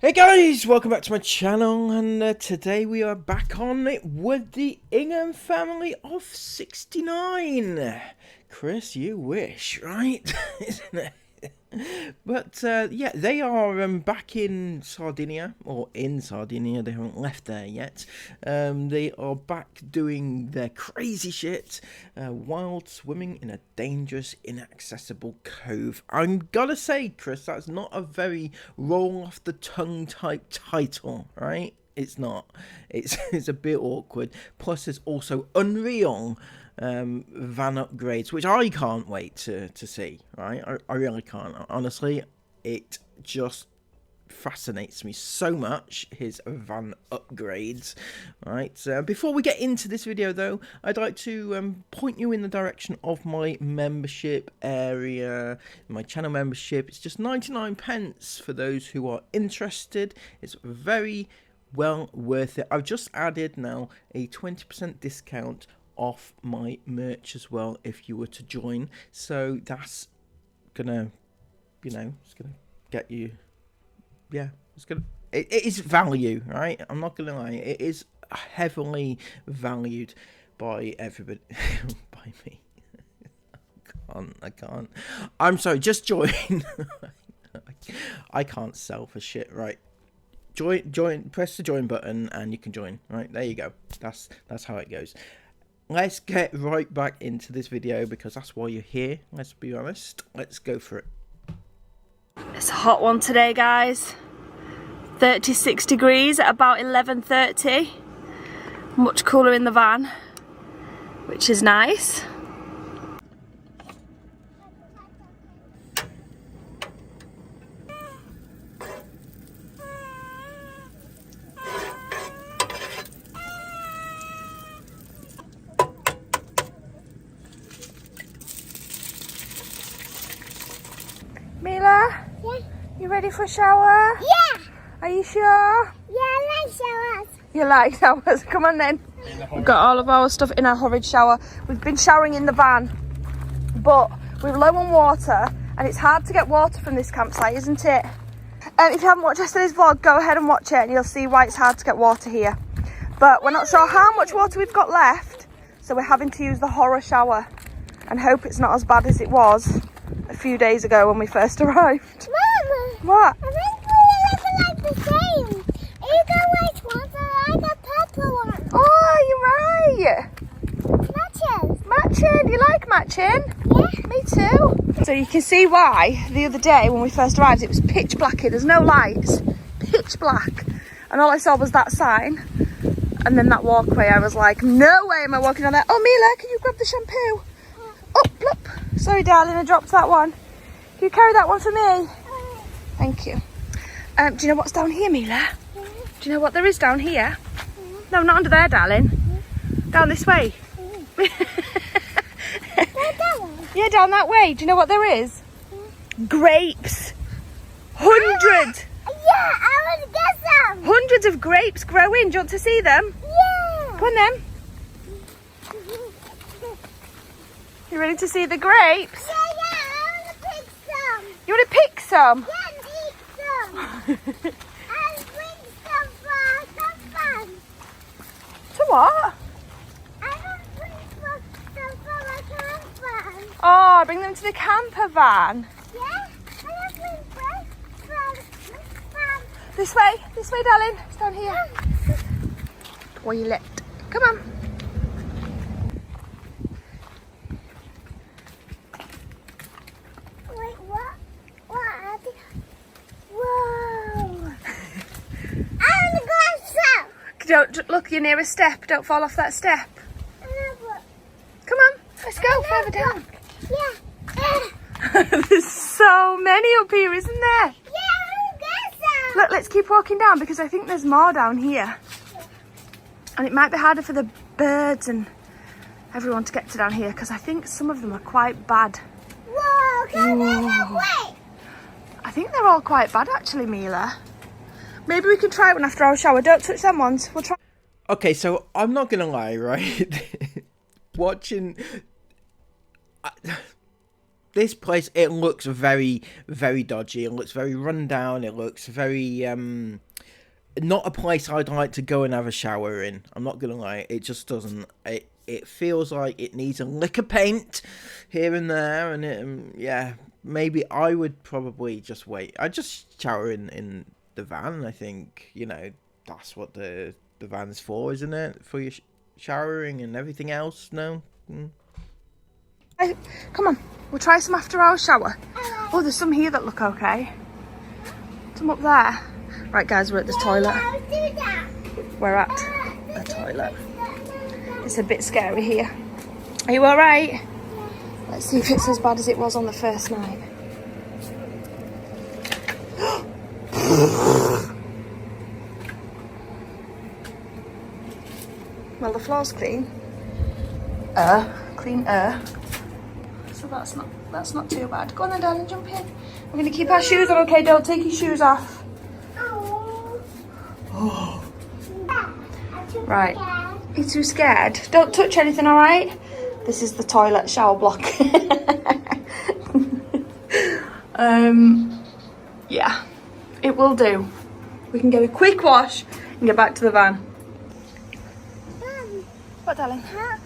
Hey guys, welcome back to my channel, and today we are back on it with the Ingham family of 69. Chris, you wish, right? Isn't it? But yeah, they are back in Sardinia, or in Sardinia. They haven't left there yet. They are back doing their crazy shit, wild swimming in a dangerous, inaccessible cove. I'm gonna say, Chris, that's not a very roll off the tongue type title, right? It's not. It's a bit awkward. Plus, it's also Unreal van upgrades, which I can't wait to see, right? I really can't. Honestly, it just fascinates me so much, his van upgrades, right? Before we get into this video though, I'd like to point you in the direction of my membership area, my channel membership. It's just 99 pence for those who are interested. It's very well worth it. I've just added now a 20% discount off my merch as well if you were to join, so that's gonna, it's gonna get you, it is value, right? I'm not gonna lie, it is heavily valued by everybody. By me. I can't, I'm sorry, just join. I can't sell for shit, right? Join, press the join button and you can join, right? There you go. That's how it goes. Let's get right back into this video because that's why you're here, let's be honest. Let's go for it. It's a hot one today, guys. 36 degrees at about 11:30. Much cooler in the van, which is nice. Mila? Yeah. You ready for a shower? Yeah. Are you sure? Yeah, I like showers. You like showers? Come on then. We've got all of our stuff in our horrid shower. We've been showering in the van, but we're low on water and it's hard to get water from this campsite, isn't it? If you haven't watched yesterday's vlog, go ahead and watch it and you'll see why it's hard to get water here. But we're not sure how much water we've got left, so we're having to use the horror shower and hope it's not as bad as it was a few days ago when we first arrived. Mama. What? I think we're like the same. You got white ones and I got purple ones. Oh, you're right. Matches. Matching. You like matching? Yeah. Me too. So you can see why the other day when we first arrived it was pitch black here. There's no lights. Pitch black. And all I saw was that sign. And then that walkway. I was like, no way am I walking down there. Oh, Mila, can you grab the shampoo? Oh, plop. Sorry, darling, I dropped that one. Can you carry that one for me? Thank you. Do you know what's down here, Mila? Yeah. Do you know what there is down here? No, not under there, darling. Down this way. Yeah, down that way. Do you know what there is? Grapes. 100. Yeah, I want to get some. Hundreds of grapes growing. Do you want to see them? Yeah. Come on then. You ready to see the grapes? Yeah, I want to pick some. You want to pick some? Yeah, and eat some. And bring some for some fun. To what? I want to bring some for my camper. Oh, bring them to the camper van. Yeah, I want to bring from This way, darling. It's down here. Toilet. Come on. Wait, what? What are they? Whoa! I want to go outside. Don't look. You're near a step. Don't fall off that step. Come on. Let's go further down. Yeah. There's so many up here, isn't there? Yeah, I want to get some. Look, let's keep walking down because I think there's more down here. And it might be harder for the birds and everyone to get to down here because I think some of them are quite bad. Whoa, go the other way. I think they're all quite bad actually, Mila. Maybe we can try one after our shower. Don't touch them ones. We'll try. Okay, so I'm not gonna lie, right? Watching this place, it looks very, very dodgy. It looks very run down. It looks very not a place I'd like to go and have a shower in. I'm not gonna lie, it just doesn't. It feels like it needs a lick of paint here and there, and yeah, maybe I would probably just wait. I'd just shower in the van. I think, you know, that's what the van's for, isn't it? For your showering and everything else. No. Hey, come on, we'll try some after our shower. Oh, there's some here that look okay. Some up there. Right guys, we're at the toilet. We're at the toilet. It's a bit scary here. Are you alright? Let's see if it's as bad as it was on the first night. Well, the floor's clean. Clean So that's not too bad. Go on then, darling, jump in. We're gonna keep our shoes on, okay? Don't take your shoes off. Oh. Right. You're too scared? Don't touch anything, alright? This is the toilet shower block. Yeah, it will do. We can get a quick wash and get back to the van. What, darling? How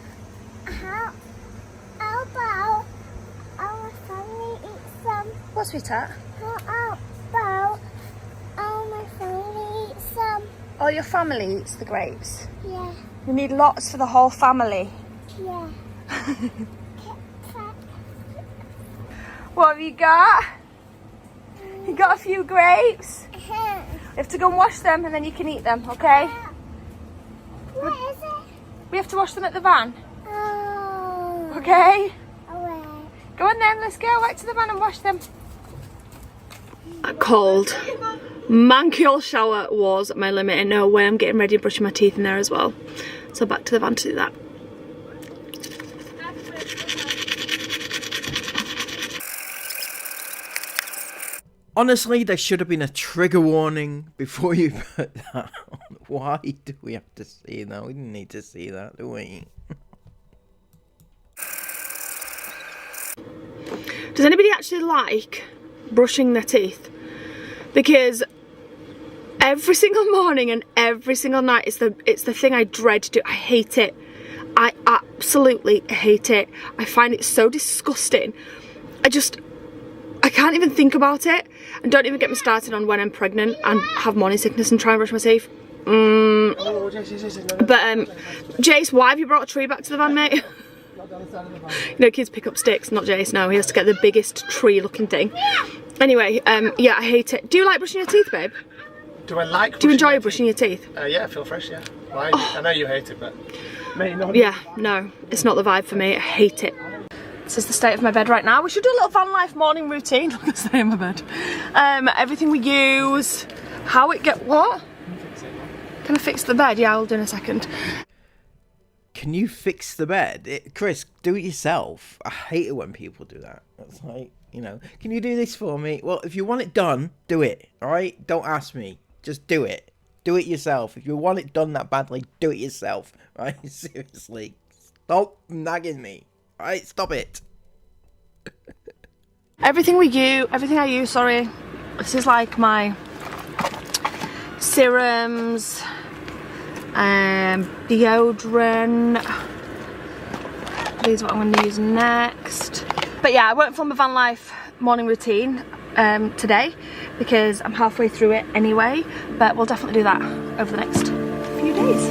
about our family eat some? What, sweetheart? How about my family eat some? All your family eats the grapes. Yeah, We need lots for the whole family. yeah. What have you got? You got a few grapes? You have to go and wash them and then you can eat them, okay? What is it? We have to wash them at the van, Oh. okay? Away. Go on then, let's go back to the van and wash them. A cold, manky old shower was my limit, and no way I'm getting ready and brushing my teeth in there as well. So back to the van to do that. Honestly, there should have been a trigger warning before you put that on. Why do we have to see that? We didn't need to see that, do we? Does anybody actually like brushing their teeth? Because every single morning and every single night, it's the thing I dread to do. I hate it. I absolutely hate it. I find it so disgusting. I can't even think about it. And don't even get me started on when I'm pregnant and have morning sickness and try and brush my teeth. But Jace, why have you brought a tree back to the van, mate? You know, kids pick up sticks, not Jace. No, he has to get the biggest tree looking thing. Anyway, yeah, I hate it. Do you like brushing your teeth, babe? Do I like? Do you enjoy brushing your teeth? Yeah, I feel fresh. Yeah. Well, I know you hate it, but yeah, no, it's not the vibe for me. I hate it. This is the state of my bed right now. We should do a little van life morning routine. Look at the state of my bed. Everything we use, how it get what? Can I fix the bed? Yeah, I'll do in a second. Can you fix the bed? Chris, do it yourself. I hate it when people do that. It's like, you know, can you do this for me? Well, if you want it done, do it, alright? Don't ask me. Just do it. Do it yourself. If you want it done that badly, do it yourself, right? Seriously. Stop nagging me. Alright, stop it. Everything I use, sorry. This is like my serums, deodorant. These are what I'm going to use next. But yeah, I won't film a van life morning routine today because I'm halfway through it anyway. But we'll definitely do that over the next few days.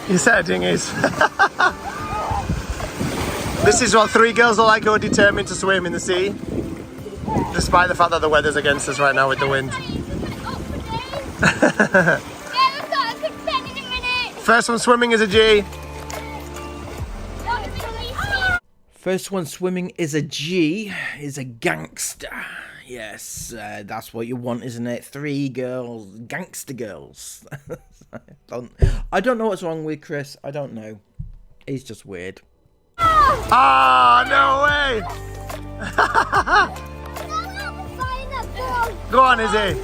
you said dinghies. This is what 3 girls are like who are determined to swim in the sea, despite the fact that the weather's against us right now with the wind. First one swimming is a G. First one swimming is a G, is a gangster. Yes, that's what you want, isn't it? 3 girls, gangster girls. I don't know what's wrong with Chris. I don't know. He's just weird. Ah, no way! Go on, Izzy.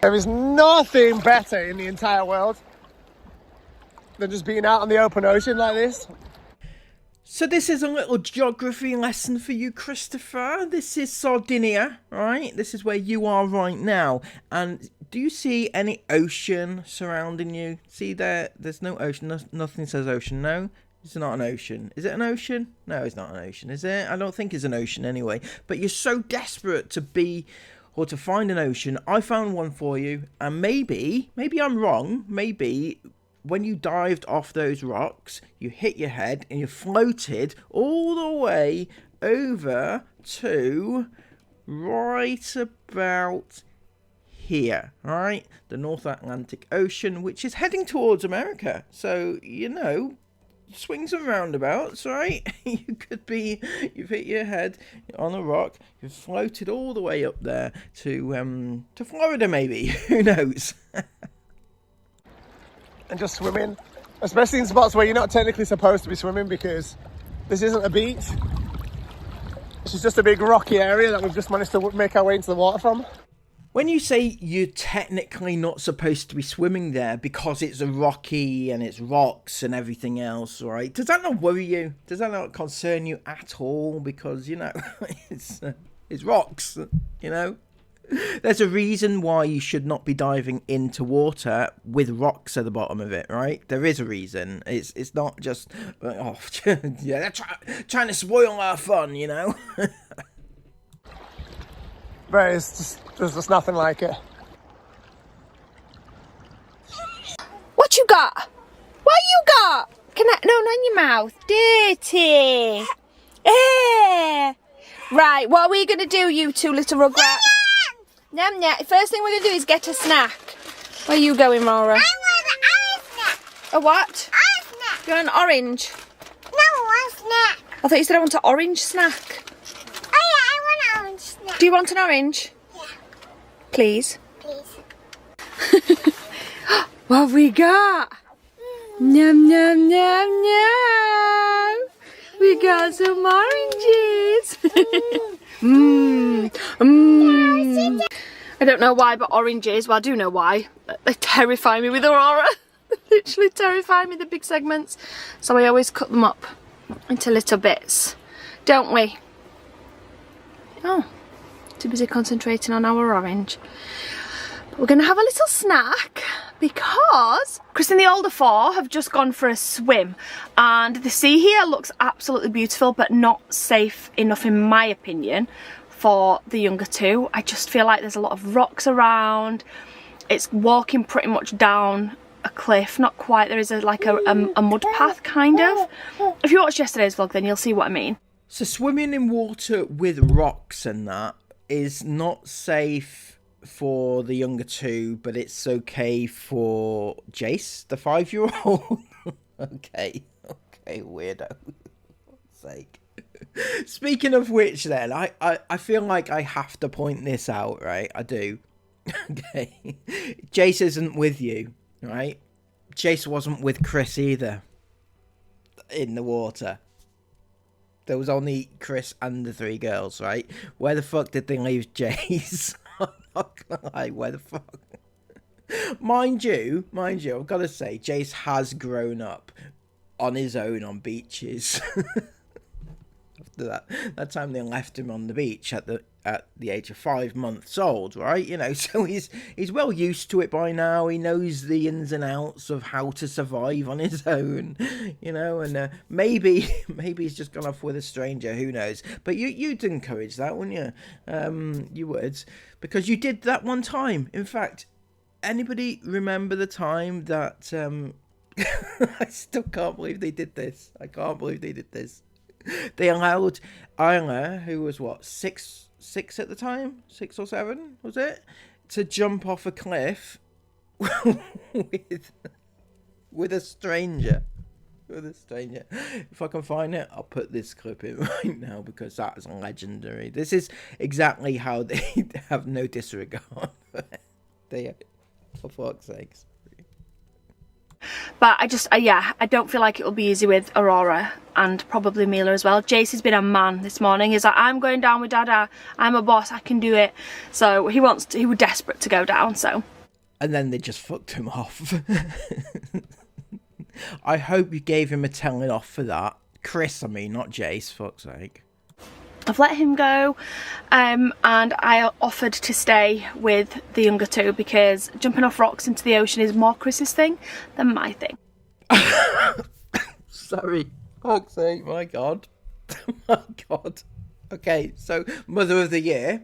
There is nothing better in the entire world than just being out on the open ocean like this. So this is a little geography lesson for you, Christopher. This is Sardinia, right? This is where you are right now. And do you see any ocean surrounding you? See there? There's no ocean. Nothing says ocean. No, it's not an ocean. Is it an ocean? No, it's not an ocean, is it? I don't think it's an ocean anyway. But you're so desperate to be... or to find an ocean. I found one for you, and maybe I'm wrong, maybe when you dived off those rocks, you hit your head and you floated all the way over to right about here, right? The North Atlantic Ocean, which is heading towards America. So, you know, swings and roundabouts, right? You've hit your head on a rock, you've floated all the way up there to Florida, maybe. Who knows? And just swimming, especially in spots where you're not technically supposed to be swimming, because this isn't a beach. This is just a big rocky area that we've just managed to make our way into the water from. When you say you're technically not supposed to be swimming there because it's a rocky and it's rocks and everything else, right? Does that not worry you? Does that not concern you at all? Because, you know, it's rocks, you know? There's a reason why you should not be diving into water with rocks at the bottom of it, right? There is a reason. It's not just, oh, yeah, they're trying to spoil our fun, you know? But there's just nothing like it. What you got? What you got? No, not in your mouth. Dirty. Right, what are we going to do, you two little rugrats? Yum, yum. First thing we're going to do is get a snack. Where are you going, Laura? I want an orange snack. A what? Orange snack. You want an orange? No, one snack. I thought you said I want an orange snack. Oh yeah, I want an orange snack. Do you want an orange? Yeah. Please. Please. What have we got? Yum, yum, yum, yum. We got some oranges. I don't know why, but oranges, well, I do know why. They terrify me with Aurora. They literally terrify me, the big segments. So I always cut them up into little bits, don't we? Oh, too busy concentrating on our orange. But we're going to have a little snack because Chris and the older four have just gone for a swim, and the sea here looks absolutely beautiful but not safe enough in my opinion for the younger two. I just feel like there's a lot of rocks around. It's walking pretty much down a cliff, not quite, there is a mud path kind of. If you watched yesterday's vlog then you'll see what I mean. So swimming in water with rocks and that is not safe for the younger two, but it's okay for Jace, the 5-year-old. okay, weirdo. Sake. Speaking of which then, I feel like I have to point this out, right? I do. Okay. Jace isn't with you, right? Jace wasn't with Chris either in the water. There was only Chris and the 3 girls, right? Where the fuck did they leave Jace? I'm not gonna lie, where the fuck? Mind you, I've got to say, Jace has grown up on his own on beaches. After that time they left him on the beach at the age of 5 months old, right? You know, so he's well used to it by now. He knows the ins and outs of how to survive on his own, you know. And maybe he's just gone off with a stranger. Who knows? But you'd encourage that, wouldn't you? You would, because you did that one time. In fact, anybody remember the time that? I still can't believe they did this. I can't believe they did this. They allowed Isla, who was what, six at the time, 6 or 7 was it, to jump off a cliff with a stranger. If I can find it, I'll put this clip in right now because that is legendary. This is exactly how they have no disregard. They, for fuck's sakes. But I don't feel like it will be easy with Aurora and probably Mila as well. Jace has been a man this morning. He's like, I'm going down with Dada. I'm a boss. I can do it. So he was desperate to go down. So. And then they just fucked him off. I hope you gave him a telling off for that. Chris, I mean, not Jace, fuck's sake. I've let him go, and I offered to stay with the younger two because jumping off rocks into the ocean is more Chris's thing than my thing. Sorry, fuck's sake, my God. My God. Okay, so Mother of the Year,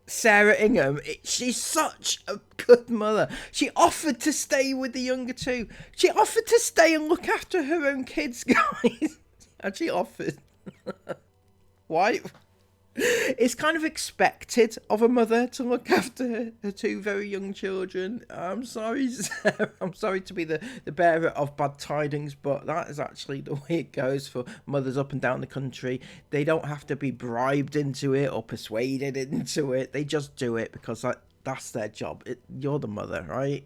Sarah Ingham, she's such a good mother. She offered to stay with the younger two. She offered to stay and look after her own kids, guys. And she offered. Why? It's kind of expected of a mother to look after her 2 very young children. I'm sorry, Sarah. I'm sorry to be the bearer of bad tidings, but that is actually the way it goes for mothers up and down the country. They don't have to be bribed into it or persuaded into it. They just do it because that's their job. You're the mother, right?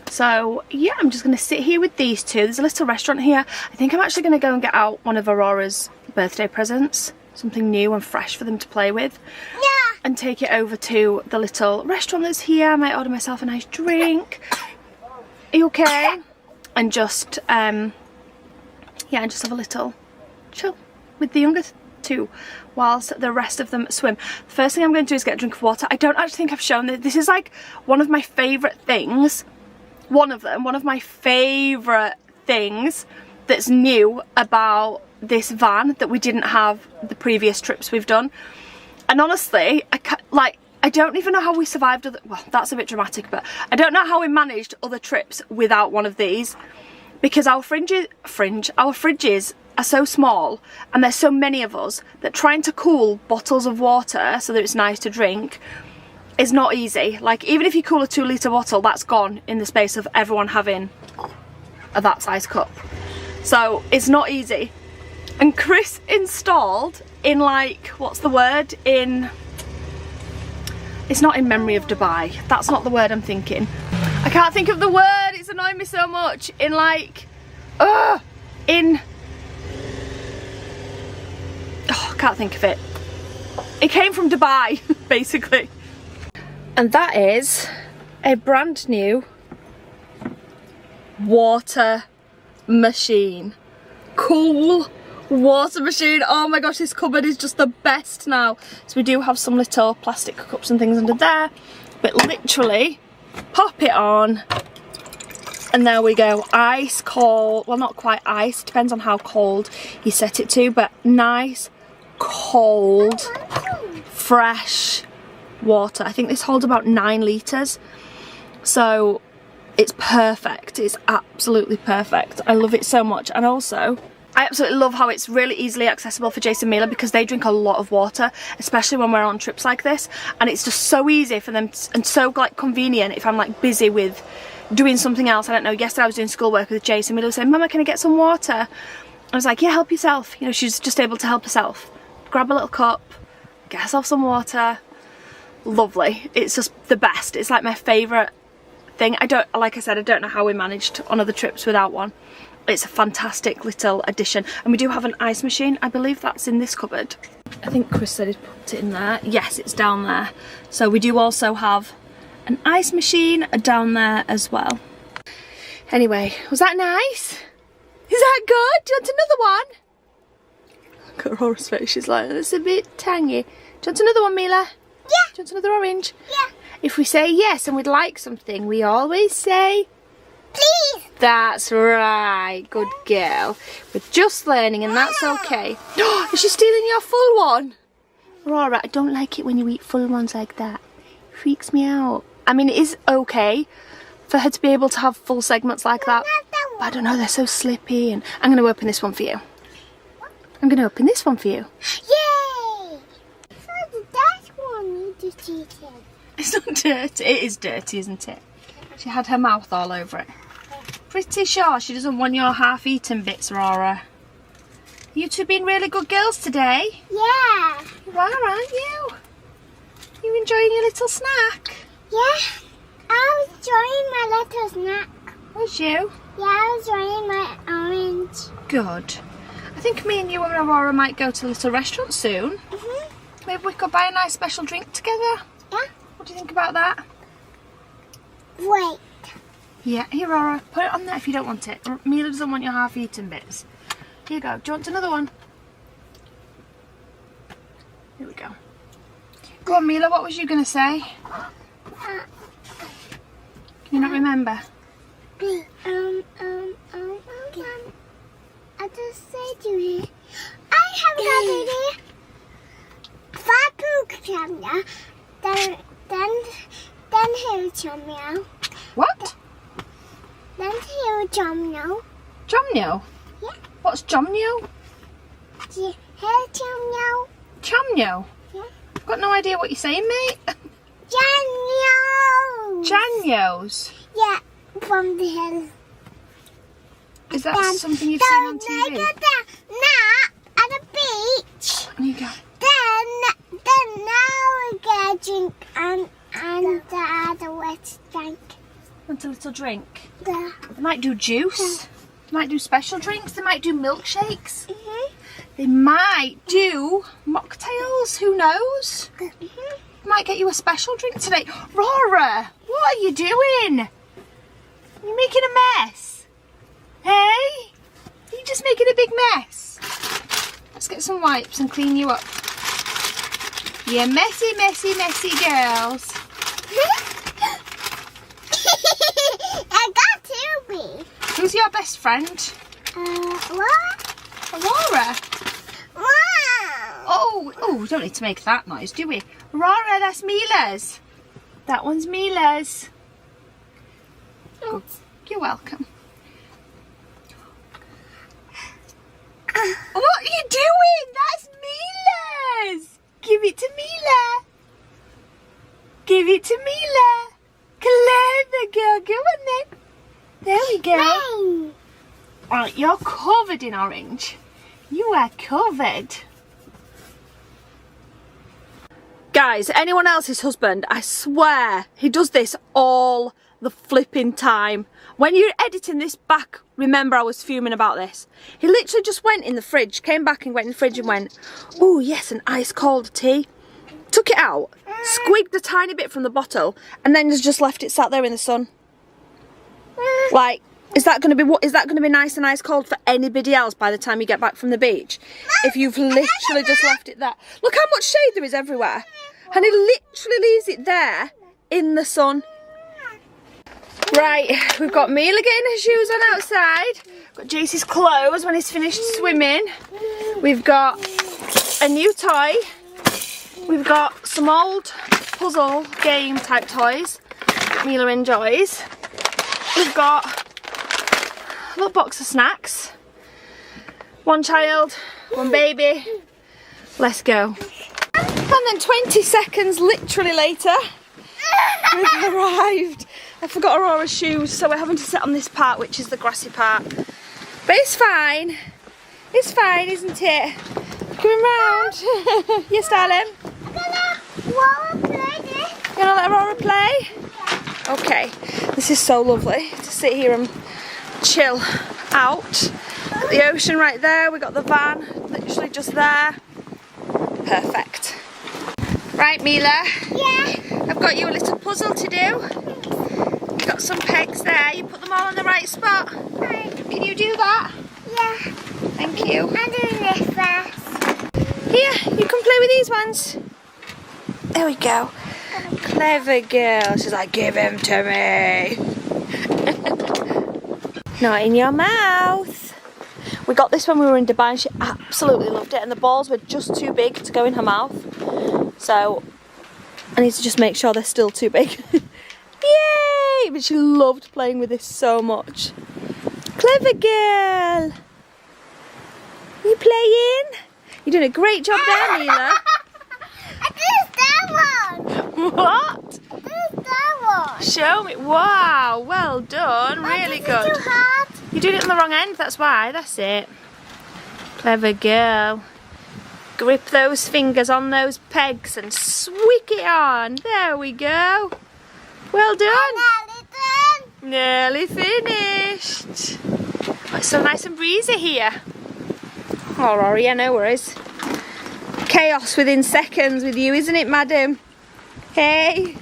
So yeah, I'm just going to sit here with these two. There's a little restaurant here. I think I'm actually going to go and get out one of Aurora's birthday presents, something new and fresh for them to play with. Yeah. And take it over to the little restaurant that's here. I might order myself a nice drink. Are you okay? And just yeah, and just have a little chill with the younger two whilst the rest of them swim. The first thing I'm going to do is get a drink of water. I don't actually think I've shown this. This is like one of my favourite things. One of my favourite things that's new about this van that we didn't have the previous trips we've done. And honestly, I don't even know how we survived well, that's a bit dramatic, but I don't know how we managed other trips without one of these, because our fridges are so small and there's so many of us that trying to cool bottles of water so that it's nice to drink is not easy. Like, even if you cool a 2-litre bottle, that's gone in the space of everyone having that size cup. So it's not easy. And Chris installed in, like, what's the word? It's not in memory of Dubai. That's not the word I'm thinking. I can't think of the word. It's annoying me so much. I can't think of it. It came from Dubai, basically. And that is a brand new water machine. Cool water machine. Oh my gosh, this cupboard is just the best now. So we do have some little plastic cups and things under there, but literally pop it on and there we go. Ice cold, well, not quite ice, depends on how cold you set it to, but nice cold fresh water. I think this holds about 9 litres, so it's perfect. It's absolutely perfect. I love it so much. And also I absolutely love how it's really easily accessible for Jason and Mila, because they drink a lot of water, especially when we're on trips like this, and it's just so easy for them and so like convenient if I'm like busy with doing something else. I don't know, yesterday I was doing schoolwork with Jason and Mila was saying, Mama, can I get some water? I was like, yeah, help yourself. You know, she's just able to help herself. Grab a little cup, get herself some water. Lovely. It's just the best. It's like my favourite thing. Like I said, I don't know how we managed on other trips without one. It's a fantastic little addition. And we do have an ice machine. I believe that's in this cupboard. I think Chris said he'd put it in there. Yes, it's down there. So we do also have an ice machine down there as well. Anyway, was that nice? Is that good? Do you want another one? Look at Aurora's face. She's like, it's a bit tangy. Do you want another one, Mila? Yeah. Do you want another orange? Yeah. If we say yes and we'd like something, we always say, Please. that's right. Good girl. We're just learning and that's okay. Is she stealing your full one? Aurora, I don't like it when you eat full ones like that. It freaks me out. I mean, it is okay for her to be able to have full segments like that. But I don't know, they're so slippy. And I'm going to open this one for you. I'm going to open this one for you. Yay! So that one need to see it. It's not dirty. It is dirty, isn't it? She had her mouth all over it. Pretty sure she doesn't want your half-eaten bits, Aurora. You two been really good girls today. Yeah. You are, aren't you? You enjoying your little snack? Yeah. I was enjoying my little snack. Was you? Yeah, I was enjoying my orange. Good. I think me and you and Aurora might go to a little restaurant soon. Maybe we could buy a nice special drink together. Yeah. What do you think about that? Wait. Yeah, here, Aurora. Put it on there if you don't want it. Mila doesn't want your half-eaten bits. Here you go. Do you want another one? Here we go. Go on, Mila. What was you going to say? Can you not remember? I just said to you, I have an idea. Camera, then he'll jump meow. What? Then he'll jump meow. Jomnyo? Yeah. What's Jomnyo? He'll jump meow. Chamnyo? Yeah. I've got no idea what you're saying, mate. Janyo. Janyos? Yeah, from the hill. Is that something you've seen on TV? Now at the beach. There you go. Then now we get a drink and the other wet drink. Want a little drink? The They might do juice. They might do special drinks. They might do milkshakes. Mm-hmm. They might do mocktails. Who knows? Might get you a special drink today. Rora, what are you doing? You're making a mess. Hey? Are you just making a big mess? Let's get some wipes and clean you up. You messy, messy, messy girls. I got Toby. Who's your best friend? What? Aurora. Wow. Oh, we don't need to make that noise, do we? Aurora, that's Mila's. That one's Mila's. Good. You're welcome. What are you doing? That's Mila's. Give it to Mila. Give it to Mila. Clever girl. Go on then. There we go. Rain. Right, you're covered in orange. You are covered. Guys, anyone else's husband, I swear, he does this all the flipping time. When you're editing this back, remember I was fuming about this. He literally just went in the fridge, came back and went in the fridge and went, oh yes, an ice cold tea. Took it out, squigged a tiny bit from the bottle, and then just left it sat there in the sun. Like, is that going to be nice and ice cold for anybody else by the time you get back from the beach? If you've literally just left it there. Look how much shade there is everywhere. And he literally leaves it there in the sun. Right, we've got Mila getting her shoes on outside. Got Jayce's clothes when he's finished swimming. We've got a new toy. We've got some old puzzle game type toys that Mila enjoys. We've got a little box of snacks. One child, one baby. Let's go. And then 20 seconds literally later, we've arrived. I forgot Aurora's shoes, so we're having to sit on this part, which is the grassy part. But it's fine. It's fine, isn't it? Coming round. Yes, darling? You gonna let Aurora play? Okay. This is so lovely to sit here and chill out. Got the ocean right there. We got the van literally just there. Perfect. Right, Mila. Yeah. I've got you a little puzzle to do. You've got some pegs there. You put them all in the right spot. Right. Can you do that? Yeah. Thank you. I'll do this first. Here, you can play with these ones. There we go. Clever girl. She's like, give him to me. Not in your mouth. We got this when we were in Dubai and she absolutely loved it, and the balls were just too big to go in her mouth. So I need to just make sure they're still too big. Yay! But she loved playing with this so much. Clever girl. You playing? You're doing a great job there, Mila. There's that one. What? There's that one. Show me. Wow, well done. Really Too good. hard. You did it on the wrong end, that's why. That's it. Clever girl. Grip those fingers on those pegs and swick it on. There we go. Well done. Nearly finished. Oh, it's so nice and breezy here. Oh, Rory, yeah, no worries. Chaos within seconds with you, isn't it, madam? Hey.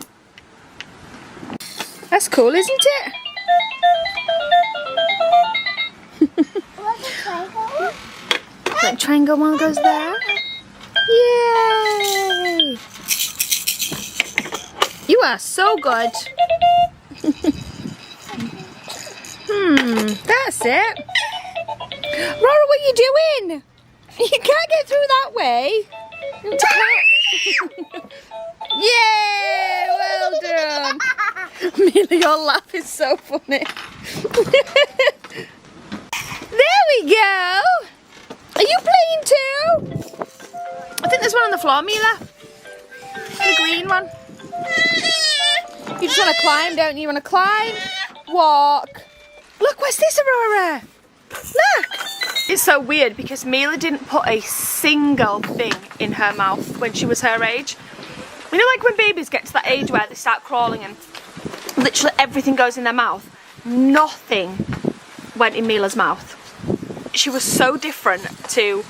That's cool, isn't it? That triangle one goes there. Yay! You are so good. That's it. Rora, what are you doing? You can't get through that way. Yay! Well done. Amelia, your laugh is so funny. There we go. Are you playing too? I think there's one on the floor, Mila. The green one. You just want to climb, don't you? You want to climb, walk. Look, what's this, Aurora? Look. It's so weird because Mila didn't put a single thing in her mouth when she was her age. You know, like when babies get to that age where they start crawling and literally everything goes in their mouth. Nothing went in Mila's mouth. She was so different to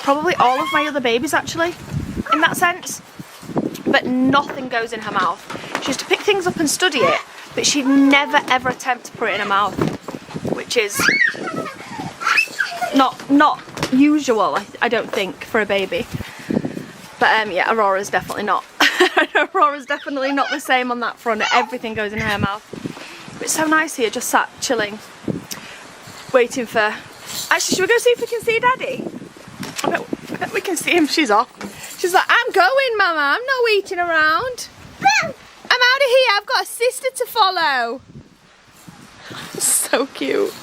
probably all of my other babies, actually, in that sense. But nothing goes in her mouth. She used to pick things up and study it, but she'd never ever attempt to put it in her mouth, which is not usual, I don't think, for a baby. But yeah, Aurora's definitely not. Aurora's definitely not the same on that front. Everything goes in her mouth. But it's so nice here, just sat chilling, waiting for... Actually, should we go see if we can see Daddy? I bet we can see him. She's off. She's like, I'm going, Mama. I'm not waiting around. I'm out of here. I've got a sister to follow. So cute.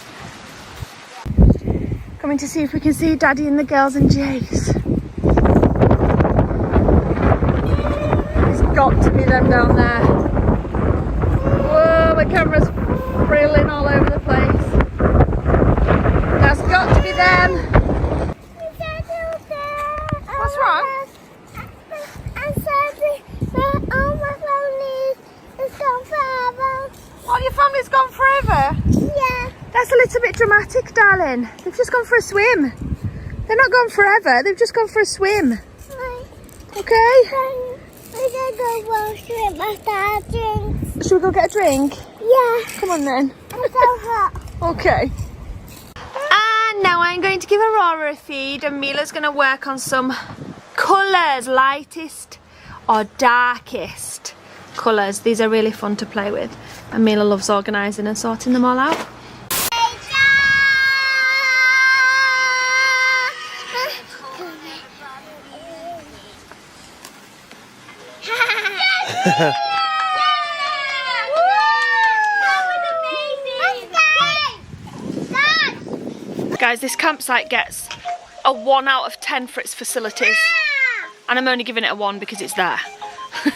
Coming to see if we can see Daddy and the girls and Jace. There's got to be them down there. Whoa, my camera's frilling all over the place. That's got to be them. What's wrong? I'm sorry, but all my family is gone forever. Oh, your family's gone forever? Yeah. That's a little bit dramatic, darling. They've just gone for a swim. They're not gone forever, they've just gone for a swim. Right. Okay? We're gonna go wash with my dad drink. Should we go get a drink? Yeah. Come on then. It's so hot. Okay. And now I'm going to give Aurora a feed and Mila's going to work on some colours, lightest or darkest colours. These are really fun to play with and Mila loves organising and sorting them all out. Guys, this campsite gets a 1 out of 10 for its facilities. And I'm only giving it a 1 because it's there.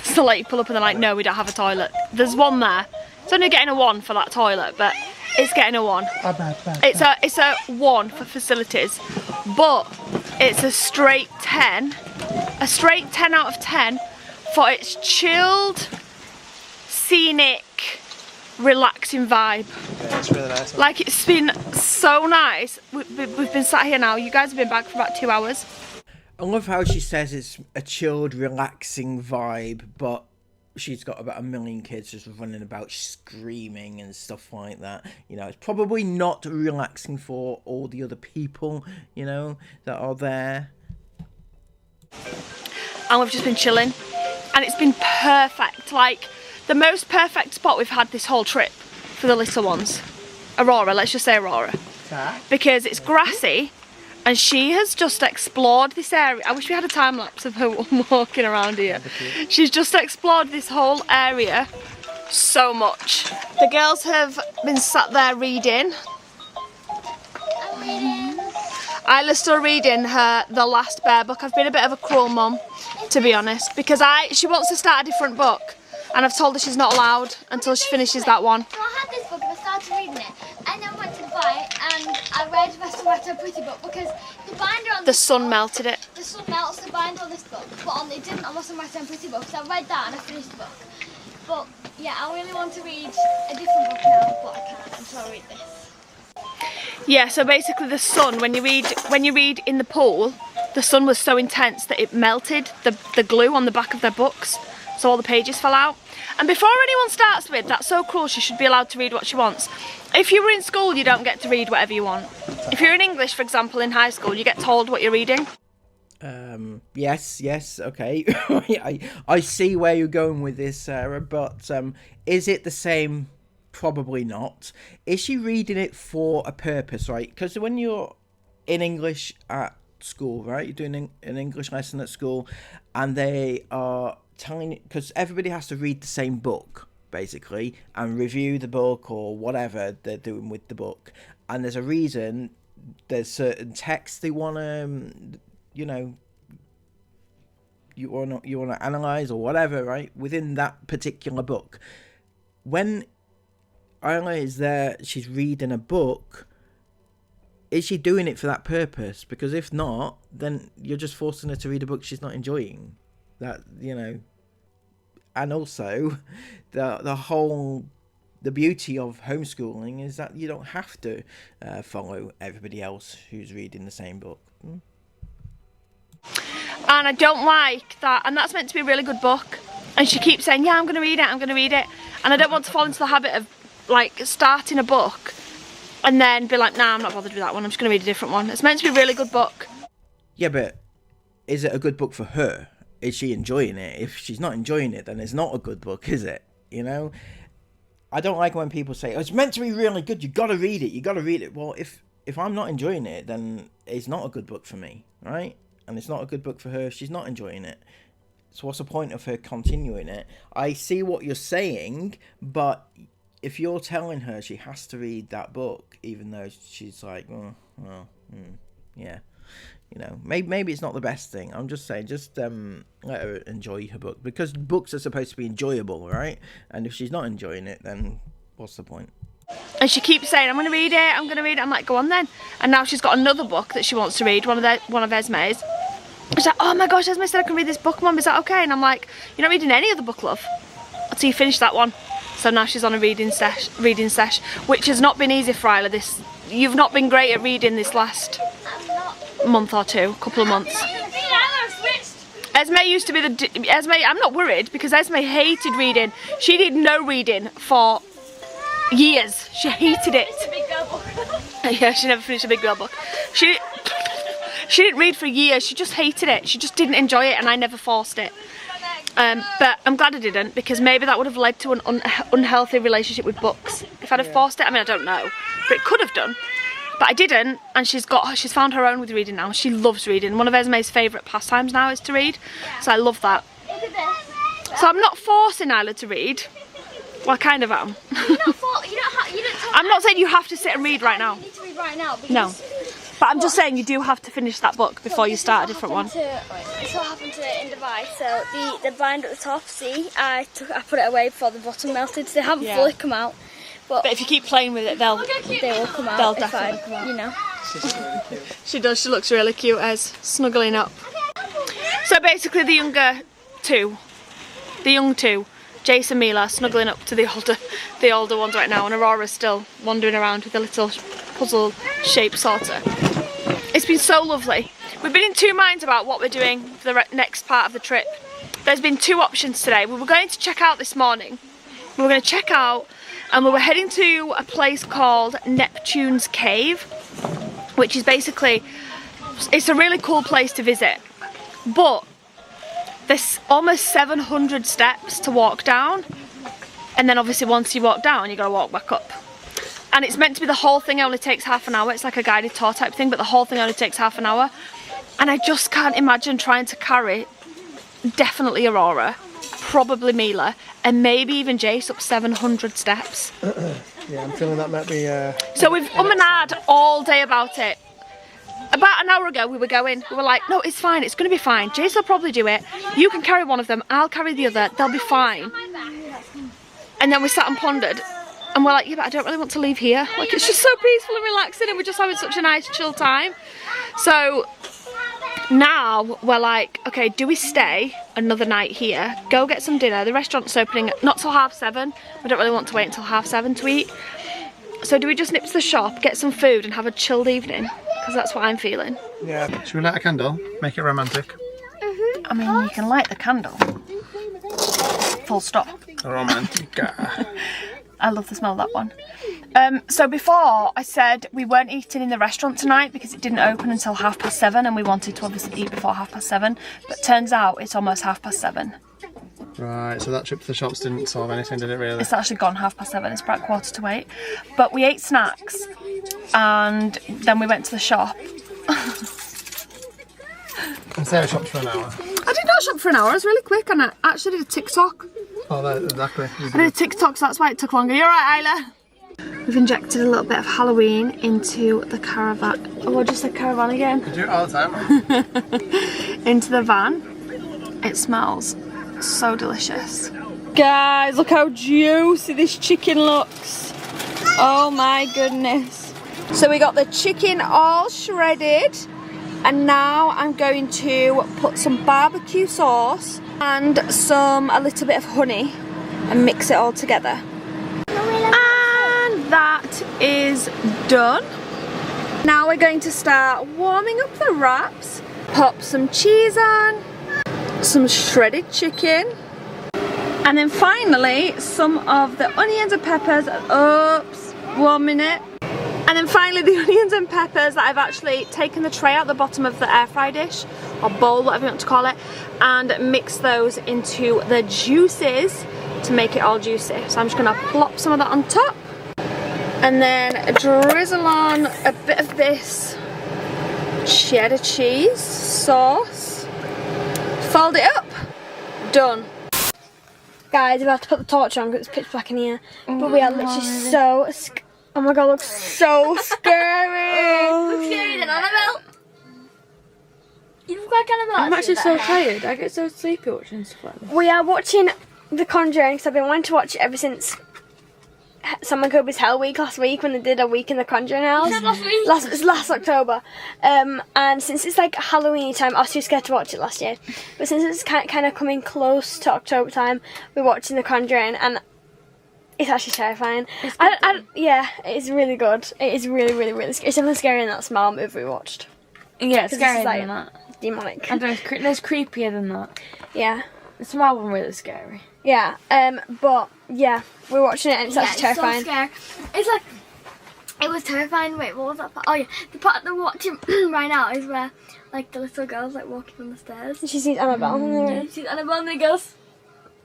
So like you pull up and they're like, no, we don't have a toilet. There's one there. It's only getting a 1 for that toilet, but it's getting a 1. It's a 1 for facilities. But it's a straight 10. A straight 10 out of 10 for its chilled, scenic, relaxing vibe. Yeah, it's really nice. Like, it's been so nice. We've been sat here now. You guys have been back for about 2 hours. I love how she says it's a chilled, relaxing vibe, but she's got about 1 million kids just running about screaming and stuff like that. You know, it's probably not relaxing for all the other people, you know, that are there. and we've just been chilling, and it's been perfect, like the most perfect spot we've had this whole trip for the little ones. Aurora, let's just say Aurora, because it's grassy and she has just explored this area. I wish we had a time lapse of her walking around here. She's just explored this whole area so much. The girls have been sat there reading. Isla's still reading the last bear book. I've been a bit of a cruel mum, to be honest, because she wants to start a different book, and I've told her she's not allowed until she finishes that one. So I had this book and I started reading it, and then went to buy it, and I read Mr. Wet Pretty Book because the binder on The sun melted it. the sun melts the binder on this book, but on it didn't on Mr. Wet Pretty Book. So I read that and I finished the book. But yeah, I really want to read a different book now, but I can't until I read this. Yeah, so basically the sun, when you read in the pool, the sun was so intense that it melted the glue on the back of their books, so all the pages fell out. And before anyone starts with, that's so cruel, she should be allowed to read what she wants. If you were in school, you don't get to read whatever you want. If you're in English, for example, in high school, you get told what you're reading. Yes, okay. I see where you're going with this, Sarah, but is it the same? Probably not. Is she reading it for a purpose, right? Because when you're in English at school, right, you're doing an English lesson at school, and they are telling you, because everybody has to read the same book, basically, and review the book or whatever they're doing with the book, and there's a reason, there's certain texts they want to, you want to analyze or whatever, right, within that particular book. When Isla is there, she's reading a book, is she doing it for that purpose? Because if not, then you're just forcing her to read a book she's not enjoying. That, and also the beauty of homeschooling is that you don't have to follow everybody else who's reading the same book. And I don't like that, and that's meant to be a really good book, and she keeps saying, yeah, I'm going to read it, and I don't want to fall into the habit of like starting a book and then be like, nah, I'm not bothered with that one, I'm just going to read a different one. It's meant to be a really good book. Yeah, but is it a good book for her? Is she enjoying it? If she's not enjoying it, then it's not a good book, is it? I don't like when people say, oh, it's meant to be really good, you got to read it. Well, if I'm not enjoying it, then it's not a good book for me, right? And it's not a good book for her if she's not enjoying it. So what's the point of her continuing it? I see what you're saying, but if you're telling her she has to read that book, even though she's like, yeah, maybe it's not the best thing. I'm just saying, just let her enjoy her book, because books are supposed to be enjoyable, right? And if she's not enjoying it, then what's the point? And she keeps saying, I'm going to read it. I'm like, go on then. And now she's got another book that she wants to read, one of Esme's. She's like, oh my gosh, Esme said I can read this book, Mum, is that okay? And I'm like, you're not reading any other book, love, until you finish that one. So now she's on a reading sesh, which has not been easy for Isla. You've not been great at reading this last month or two, couple of months. Esme used to be Esme, I'm not worried, because Esme hated reading. She did no reading for years. She hated it. Yeah, she never finished a big girl book. She didn't read for years. She just hated it. She just didn't enjoy it, and I never forced it. But I'm glad I didn't, because maybe that would have led to an unhealthy relationship with books. If I'd have forced it, I mean, I don't know, but it could have done. But I didn't, and she's found her own with reading now. She loves reading. One of Esme's favourite pastimes now is to read, so I love that. Look at this. So I'm not forcing Isla to read. Well, I kind of am. I'm not saying you have to sit and read right now. You need to read right now. No. But I'm just saying you do have to finish that book before you start a different one. This is what happened to it in Dubai. So the binder at the top, see, I put it away before the bottom melted. So they haven't fully come out. But if you keep playing with it, they will come out. They'll definitely come out. She's really cute. She does. She looks really cute as snuggling up. So basically, the young two, Jace and Mila, snuggling up to the older ones right now, and Aurora's still wandering around with a little puzzle-shaped sorter. It's been so lovely. We've been in two minds about what we're doing for the next part of the trip. There's been two options today. We were going to check out this morning. We were going to check out, and we were heading to a place called Neptune's Cave, which is basically, it's a really cool place to visit. but there's almost 700 steps to walk down, and then obviously once you walk down you gotta walk back up, and it's meant to be the whole thing only takes half an hour. It's like a guided tour type thing, but the whole thing only takes half an hour, and I just can't imagine trying to carry definitely Aurora, probably Mila, and maybe even Jace up 700 steps. Yeah, I'm feeling that might be... So we've and ahed all day about it. About an hour ago we were like, no, it's fine, it's going to be fine. Jace will probably do it. You can carry one of them, I'll carry the other, they'll be fine. And then we sat and pondered, and we're like, yeah, but I don't really want to leave here. Like, it's just so peaceful and relaxing, and we're just having such a nice chill time. So now we're like, okay, do we stay another night here, go get some dinner? The restaurant's opening not till 7:30. We don't really want to wait until 7:30 to eat. So do we just nip to the shop, get some food and have a chilled evening? Because that's what I'm feeling. Yeah. Should we light a candle? Make it romantic. I mean, you can light the candle. Full stop. Romantic. I love the smell of that one. So before I said we weren't eating in the restaurant tonight because it didn't open until 7:30, and we wanted to obviously eat before 7:30, but turns out it's almost 7:30. Right, so that trip to the shops didn't solve anything, did it really? It's actually gone 7:30, it's about 7:45. But we ate snacks and then we went to the shop. And Sarah shopped for an hour. I did not shop for an hour, it was really quick, and I actually did a TikTok. Oh, that, exactly. I did a TikTok, so that's why it took longer. You're right, Isla. We've injected a little bit of Halloween into the caravan. Oh, I just said caravan again. You do it all the time. Into the van. It smells so delicious. Guys, look how juicy this chicken looks. Oh my goodness. So we got the chicken all shredded, and now I'm going to put some barbecue sauce and a little bit of honey and mix it all together. And that is done. Now we're going to start warming up the wraps. Pop some cheese on, some shredded chicken, and then finally some of the onions and peppers. Oops, 1 minute. And then finally the onions and peppers that I've actually taken the tray out the bottom of the air fry dish, or bowl, whatever you want to call it, and mix those into the juices to make it all juicy. So I'm just gonna plop some of that on top, and then drizzle on a bit of this cheddar cheese sauce, fold it up, done. Guys, we have to put the torch on because it's pitch black in here, but we are literally so oh my god, looks so scary. Looks scary than Annabelle. You look like Annabelle. I'm actually so tired. I get so sleepy watching stuff like this. We are watching The Conjuring because I've been wanting to watch it ever since Sam & Kobe's Hell Week last week, when they did a week in the Conjuring house. Last week? It's last October. And since it's like Halloween time, I was too scared to watch it last year. But since it's kind of coming close to October time, we're watching The Conjuring, and it's actually terrifying. Yeah, it's really good. It is really, really, really scary. It's definitely scarier than that Smile movie we watched. Yeah, it's scarier like than that. Demonic. I don't know, there's creepier than that. Yeah. The Smile one really scary. Yeah, but yeah, we're watching it and it's actually terrifying. So scary. It's like, it was terrifying. Wait, what was that part? Oh yeah, the part that we're watching right now is where like the little girl's like walking on the stairs. And she sees Annabelle. Yeah, she's Annabelle and the girls.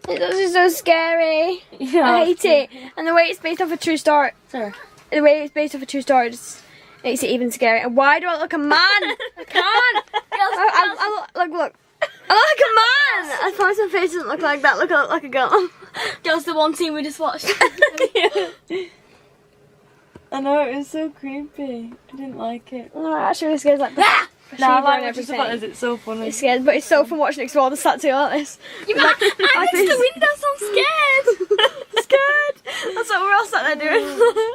It's so scary. Yeah, I hate it. And the way it's based off a true story. Sorry. The way it's based off a true story just makes it even scarier. And why do I look like a man? I can't. I look. I look like a man. I promise my face doesn't look like that. I look like a girl. Girls, the one scene we just watched. Yeah. I know, it was so creepy. I didn't like it. No, I actually really scared like that. No, I like everything. everything. It's so funny. It's scared, but it's so fun watching Explore the tattoo like this. I'm next to the window, so I'm scared. Scared. That's what we're all sat there doing.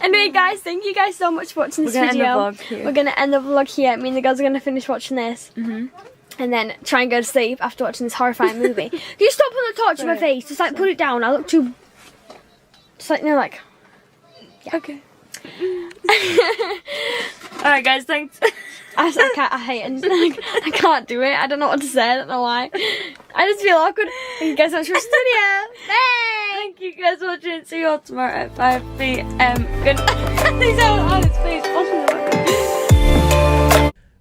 Anyway, guys, thank you guys so much for watching this video. We're gonna end the vlog here. Me and the girls are gonna finish watching this. And then try and go to sleep after watching this horrifying movie. Can you stop putting the torch in my face? Just like put it down. I look too. Just like, like. Yeah. Okay. Alright, guys, thanks. I hate it. I can't do it. I don't know what to say. I don't know why. I just feel awkward. Thank you guys so much for the studio. Bye. Thank you guys for watching. See you all tomorrow at 5 PM. Good night. He's on his face.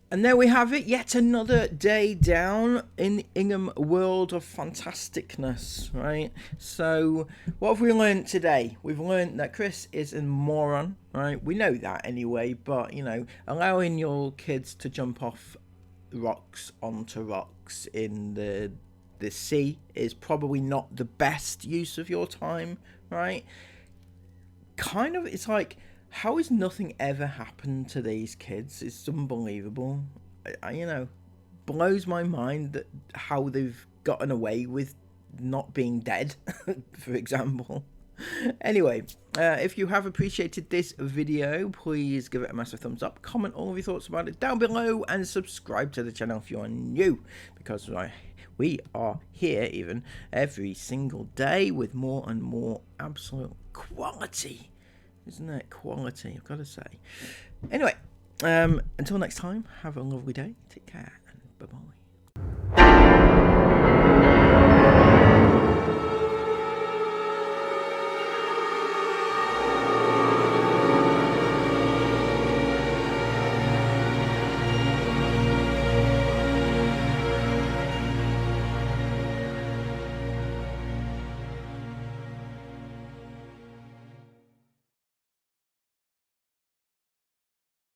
And there we have it, yet another day down in the Ingham world of fantasticness, right? So, what have we learned today? We've learned that Chris is a moron, right? We know that anyway, but, you know, allowing your kids to jump off rocks onto rocks in the sea is probably not the best use of your time, right? Kind of, it's like, how has nothing ever happened to these kids? It's unbelievable. You know, blows my mind that how they've gotten away with not being dead, for example. Anyway, if you have appreciated this video, please give it a massive thumbs up, comment all of your thoughts about it down below, and subscribe to the channel if you are new, because we are here even every single day with more and more absolute quality. Isn't it quality, I've got to say. Anyway, until next time, have a lovely day. Take care and bye-bye.